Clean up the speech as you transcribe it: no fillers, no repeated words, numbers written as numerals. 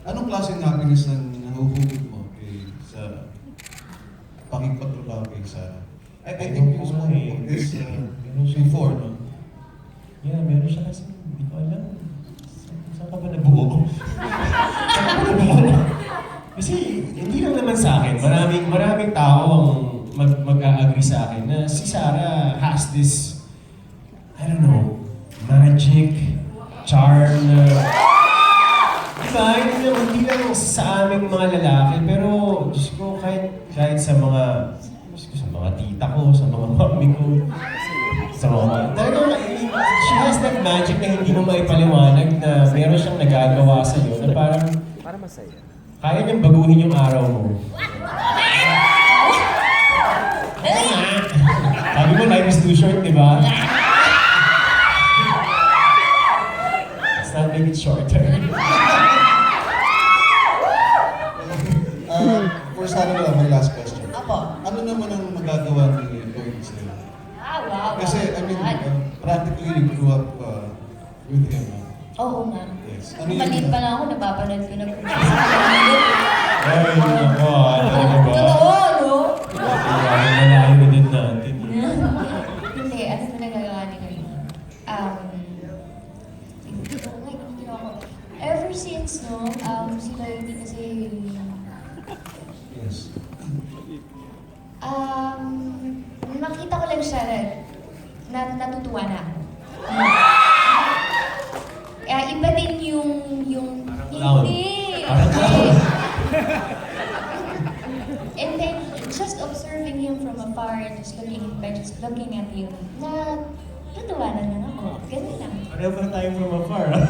Anong klaseng happiness ang nahuhugot mo sa pakipagtrabaho kay Sarah? I think you spoke about this before, no? Yeah, meron siya kasi, hindi ko alam. Saan ka ba nabuo? Saan ka ba nabuo? Kasi, hindi lang naman sa akin. Maraming tao ang mag-a-agree sa akin na si Sarah has this, I don't know, magic, charm na... Diba? Hindi lang sa aming mga lalaki, pero Diyos ko, kahit sa mga tita ko, sa mga mami ko, sa mga... Talagang, she has that magic na hindi mo maipaliwanag na meron siyang nagagawa sa'yo na parang... Para masaya. Kaya niyang baguhin yung araw mo. Sabi mo, life is too short, di ba? Let's not make it shorter. For Sarah lang, my last question. Apo. Ano naman ang magagawa ni Lloyd sa'yo? Wow. Kasi, I mean, practically you grew up with him. Oo nga. Yes. Maliit pa lang ako, napapanood ko na po siya. Ay, nako, talaga ba? Totoo, no? Ay, malayo na din natin. Hindi, ano na nagagawa ni Lloyd? Ever since, no, si Lloyd kasi, Yes. nakita ko lang siya na natutuwa na ako. Iba din yung clown. hindi. Parang clown. And then, just observing him from afar, just looking at him, na natuwa na lang ako. Ganun lang. Pareho pa tayo from afar, ah.